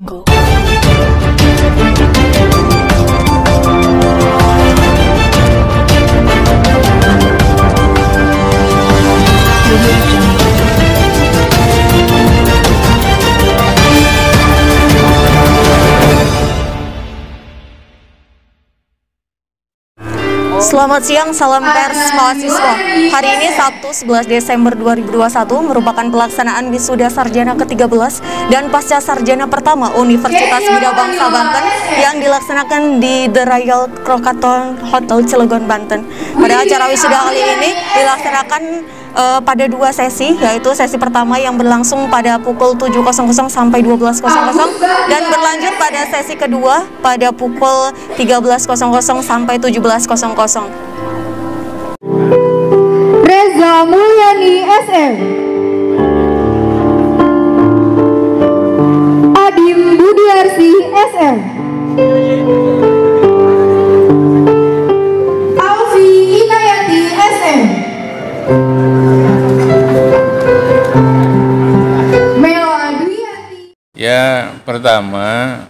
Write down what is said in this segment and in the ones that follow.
Go. Selamat siang, salam pers mahasiswa. Hari ini Sabtu 11 Desember 2021 merupakan pelaksanaan wisuda sarjana ke-13 dan pasca sarjana pertama Universitas Bida Bangsa Banten yang dilaksanakan di The Royal Crocaton Hotel Cilegon, Banten. Pada acara wisuda kali ini dilaksanakan pada dua sesi, yaitu sesi pertama yang berlangsung pada pukul 7.00 sampai 12.00 dan berlanjut pada sesi kedua pada pukul 13.00 sampai 17.00. Reza Mulyani SM, Adim Budiarsi SM, Alfi Inayati SM, Mela Dwiyati. Ya, pertama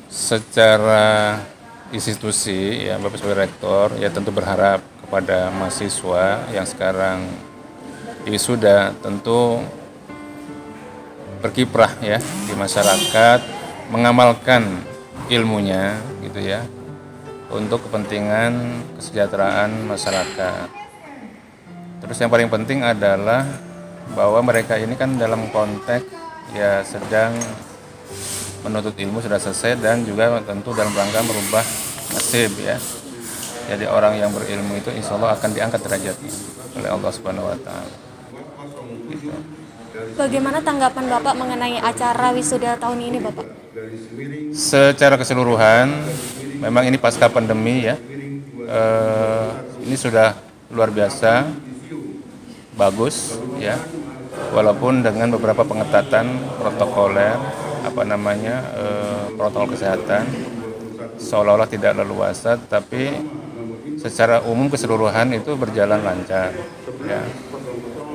secara institusi ya Bapak sebagai rektor ya tentu berharap kepada mahasiswa yang sekarang wisuda tentu berkiprah ya di masyarakat, mengamalkan ilmunya gitu ya untuk kepentingan kesejahteraan masyarakat. Terus yang paling penting adalah bahwa mereka ini kan dalam konteks ya sedang menuntut ilmu, sudah selesai dan juga tentu dalam rangka merubah nasib ya. Jadi orang yang berilmu itu insya Allah akan diangkat derajatnya oleh Allah Subhanahu Wa Taala. Gitu. Bagaimana tanggapan Bapak mengenai acara wisuda tahun ini, Bapak? Secara keseluruhan, memang ini pasca pandemi ya. Ini sudah luar biasa, bagus ya. Walaupun dengan beberapa pengetatan protokoler, protokol kesehatan, seolah-olah tidak leluasa, tapi secara umum keseluruhan itu berjalan lancar ya.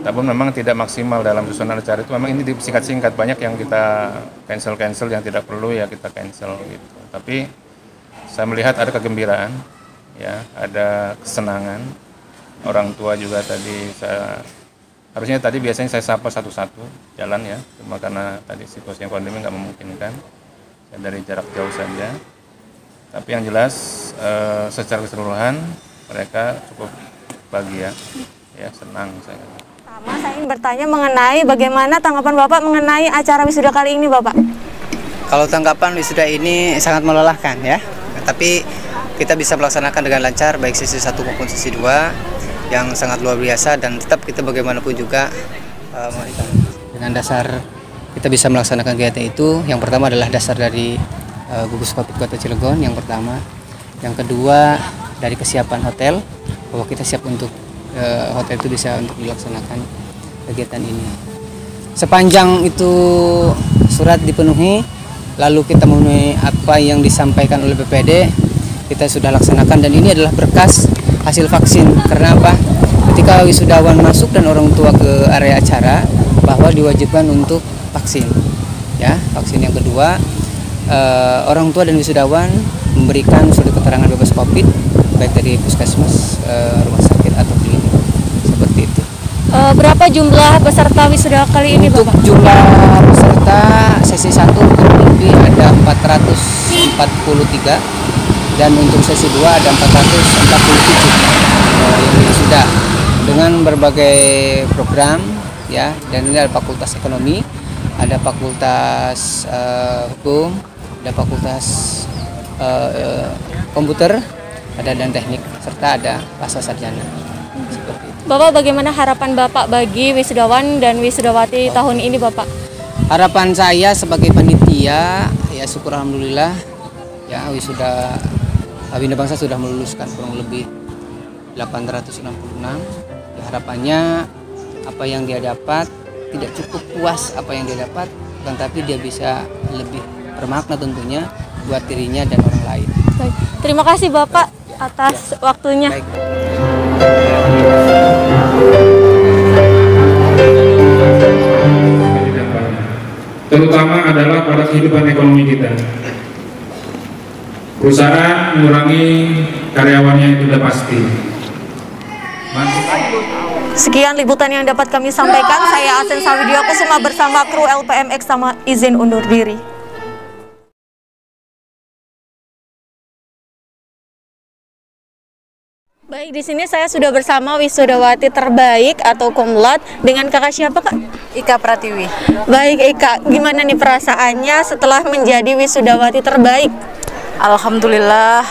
Tapi memang tidak maksimal dalam susunan acara itu, memang ini disingkat-singkat, banyak yang kita cancel yang tidak perlu ya kita cancel gitu. Tapi saya melihat ada kegembiraan ya, ada kesenangan. Orang tua juga tadi harusnya tadi biasanya saya sapa satu-satu jalan ya, cuma karena tadi situasi yang pandemi nggak memungkinkan, ya dari jarak jauh saja. Tapi yang jelas secara keseluruhan mereka cukup bahagia, ya senang saya. Saya ingin bertanya mengenai bagaimana tanggapan Bapak mengenai acara wisuda kali ini, Bapak? Kalau tanggapan wisuda ini sangat melelahkan ya, tapi kita bisa melaksanakan dengan lancar baik sesi 1 maupun sesi 2 yang sangat luar biasa, dan tetap kita bagaimanapun juga dengan dasar kita bisa melaksanakan kegiatan itu. Yang pertama adalah dasar dari gugus Covid Kota Cilegon yang pertama, yang kedua dari kesiapan hotel, bahwa kita siap untuk hotel itu bisa untuk dilaksanakan kegiatan ini. Sepanjang itu surat dipenuhi, lalu kita memenuhi apa yang disampaikan oleh BPD, kita sudah laksanakan, dan ini adalah berkas hasil vaksin. Karena apa? Ketika wisudawan masuk dan orang tua ke area acara, bahwa diwajibkan untuk vaksin ya. Vaksin yang kedua, orang tua dan wisudawan memberikan surat keterangan bebas COVID baik dari puskesmas, rumah sakit atau klinik, seperti itu. Berapa jumlah peserta wisuda kali ini, Untuk Bapak? jumlah peserta sesi 1 kurang lebih ada 443, dan untuk sesi 2 ada 447 yang wisuda dengan berbagai program ya. Dan ini ada fakultas ekonomi, ada fakultas hukum, ada fakultas komputer, ada dan teknik, serta ada pasca sarjana. Seperti itu. Bapak, bagaimana harapan Bapak bagi wisudawan dan wisudawati tahun ini, Bapak? Harapan saya sebagai panitia ya, syukur alhamdulillah ya, wisuda Bida Bangsa sudah meluluskan kurang lebih 866. Ya, harapannya apa yang dia dapat tidak cukup puas apa yang dia dapat, tapi dia bisa lebih bermakna tentunya buat dirinya dan orang lain. Baik. Terima kasih Bapak atas waktunya. Baik. terutama adalah pada kehidupan ekonomi kita. Perusahaan mengurangi karyawannya itu sudah pasti. Sekian liputan yang dapat kami sampaikan. Saya Asen Sawidio Kusuma bersama kru LPMX sama izin undur diri. Baik, di sini saya sudah bersama wisudawati terbaik atau kumlot dengan kakak siapa, Kak? Ika Pratiwi. Baik, Ika, gimana nih perasaannya setelah menjadi wisudawati terbaik? Alhamdulillah,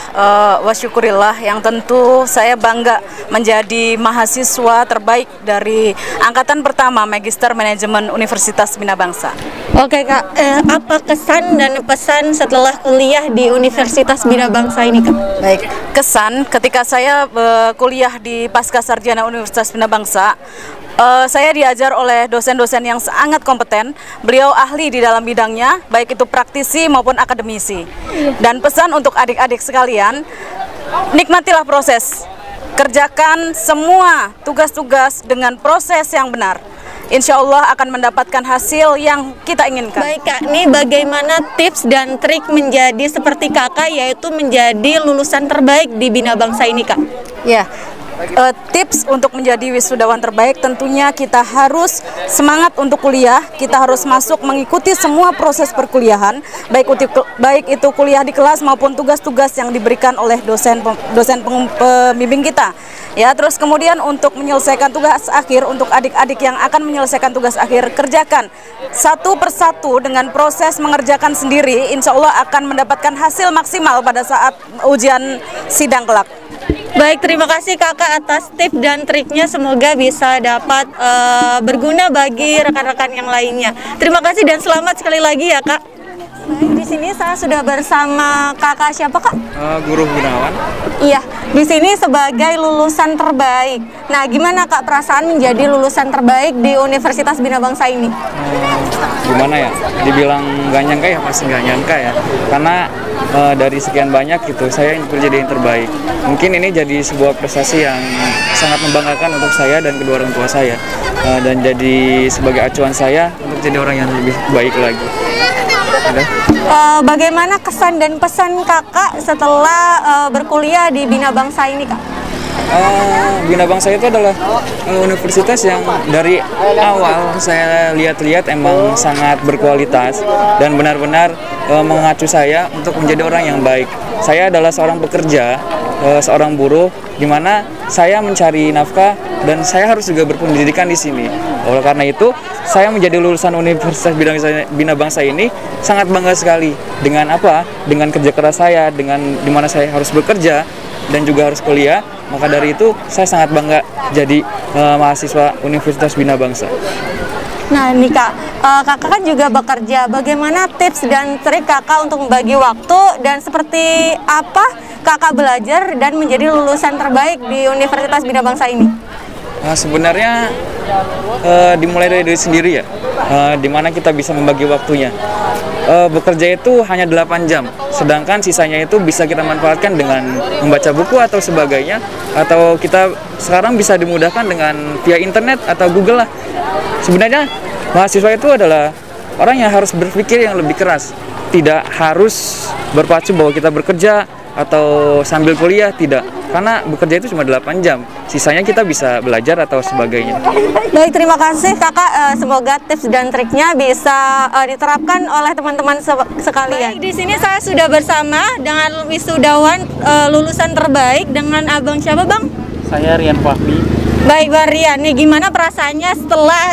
wa syukurillah, yang tentu saya bangga menjadi mahasiswa terbaik dari angkatan pertama Magister Manajemen Universitas Bina Bangsa. Oke, Kak, apa kesan dan pesan setelah kuliah di Universitas Bina Bangsa ini, Kak? Baik, kesan ketika saya kuliah di Pasca Sarjana Universitas Bina Bangsa, saya diajar oleh dosen-dosen yang sangat kompeten. Beliau ahli di dalam bidangnya, baik itu praktisi maupun akademisi. Dan pesan untuk adik-adik sekalian, nikmatilah proses. Kerjakan semua tugas-tugas dengan proses yang benar. Insya Allah akan mendapatkan hasil yang kita inginkan. Baik, Kak, ini bagaimana tips dan trik menjadi seperti kakak, yaitu menjadi lulusan terbaik di Bina Bangsa ini, Kak? Ya, tips untuk menjadi wisudawan terbaik tentunya kita harus semangat untuk kuliah, kita harus masuk mengikuti semua proses perkuliahan, baik itu kuliah di kelas maupun tugas-tugas yang diberikan oleh dosen pembimbing kita. Ya, terus kemudian untuk menyelesaikan tugas akhir, untuk adik-adik yang akan menyelesaikan tugas akhir, kerjakan satu persatu dengan proses mengerjakan sendiri, insya Allah akan mendapatkan hasil maksimal pada saat ujian sidang kelak. Baik, terima kasih kakak atas tips dan triknya, semoga bisa dapat berguna bagi rekan-rekan yang lainnya. Terima kasih dan selamat sekali lagi ya, Kak. Baik, di sini saya sudah bersama kakak siapa, Kak? Guru Gunawan. Iya, di sini sebagai lulusan terbaik. Nah, gimana Kak perasaan menjadi lulusan terbaik di Universitas Bina Bangsa ini? Gimana ya? Dibilang gak nyangka ya, pasti gak nyangka ya. Karena dari sekian banyak gitu, saya jadi yang terbaik. Mungkin ini jadi sebuah prestasi yang sangat membanggakan untuk saya dan kedua orang tua saya. Dan jadi sebagai acuan saya untuk jadi orang yang lebih baik lagi. Bagaimana kesan dan pesan kakak setelah berkuliah di Bina Bangsa ini, Kak? Bina Bangsa itu adalah universitas yang dari awal saya lihat-lihat emang sangat berkualitas dan benar-benar mengacu saya untuk menjadi orang yang baik. Saya adalah seorang pekerja, seorang buruh, di mana saya mencari nafkah dan saya harus juga berpendidikan di sini. Oleh karena itu, saya menjadi lulusan Universitas Bina Bangsa ini sangat bangga sekali dengan apa? Dengan kerja keras saya, dengan dimana saya harus bekerja dan juga harus kuliah. Maka dari itu, saya sangat bangga jadi mahasiswa Universitas Bina Bangsa. Nah, ini Kak, kakak kan juga bekerja. Bagaimana tips dan trik kakak untuk membagi waktu dan seperti apa kakak belajar dan menjadi lulusan terbaik di Universitas Bina Bangsa ini? Sebenarnya dimulai dari diri sendiri ya, dimana kita bisa membagi waktunya. Bekerja itu hanya 8 jam, sedangkan sisanya itu bisa kita manfaatkan dengan membaca buku atau sebagainya, atau kita sekarang bisa dimudahkan dengan via internet atau Google lah. Sebenarnya mahasiswa itu adalah orang yang harus berpikir yang lebih keras, tidak harus berpacu bahwa kita bekerja atau sambil kuliah, tidak, karena bekerja itu cuma 8 jam, sisanya kita bisa belajar atau sebagainya. Baik, terima kasih kakak, semoga tips dan triknya bisa diterapkan oleh teman-teman sekalian. Baik, di sini saya sudah bersama dengan wisudawan lulusan terbaik dengan abang siapa, Bang? Saya Rian Fahmi. Baik, Bang Rian, nih gimana perasaannya setelah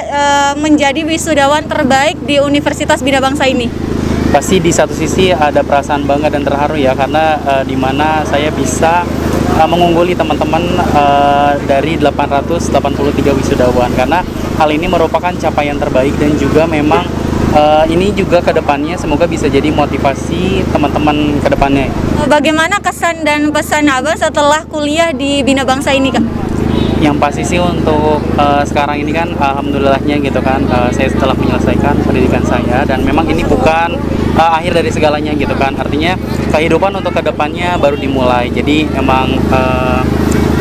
menjadi wisudawan terbaik di Universitas Bina Bangsa ini? Pasti di satu sisi ada perasaan bangga dan terharu ya, karena di mana saya bisa mengungguli teman-teman dari 883 wisudawan, karena hal ini merupakan capaian terbaik dan juga memang ini juga ke depannya semoga bisa jadi motivasi teman-teman ke depannya. Bagaimana kesan dan pesan Abang setelah kuliah di Bina Bangsa ini, Kak? Yang pasti sih untuk sekarang ini kan alhamdulillahnya gitu kan, saya setelah menyelesaikan pendidikan saya dan memang ini bukan akhir dari segalanya gitu kan, artinya kehidupan untuk kedepannya baru dimulai. Jadi emang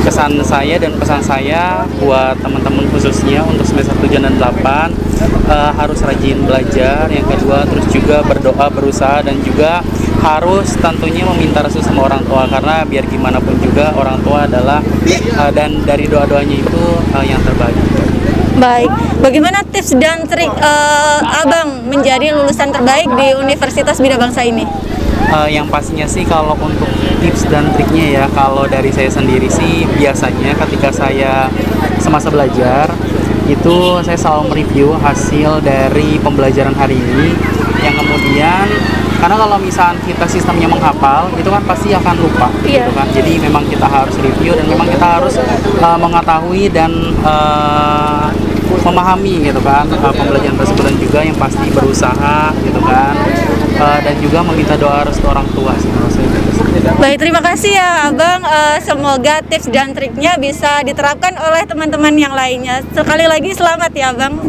kesan saya dan pesan saya buat teman-teman khususnya untuk semester 7 dan 8 harus rajin belajar, yang kedua terus juga berdoa, berusaha, dan juga harus tentunya meminta restu sama orang tua, karena biar gimana pun juga orang tua adalah dan dari doa-doanya itu yang terbaik. Baik, bagaimana tips dan trik Abang menjadi lulusan terbaik di Universitas Bina Bangsa ini? Yang pastinya sih kalau untuk tips dan triknya ya, kalau dari saya sendiri sih biasanya ketika saya semasa belajar itu saya selalu mereview hasil dari pembelajaran hari ini, yang kemudian karena kalau misalnya kita sistemnya menghafal itu kan pasti akan lupa, gitu kan. Jadi memang kita harus review dan memang kita harus mengetahui dan memahami gitu kan pembelajaran tersebut, dan juga yang pasti berusaha gitu kan, dan juga meminta doa restu orang tua sih menurut saya. Baik, terima kasih ya Abang. Semoga tips dan triknya bisa diterapkan oleh teman-teman yang lainnya. Sekali lagi selamat ya Abang.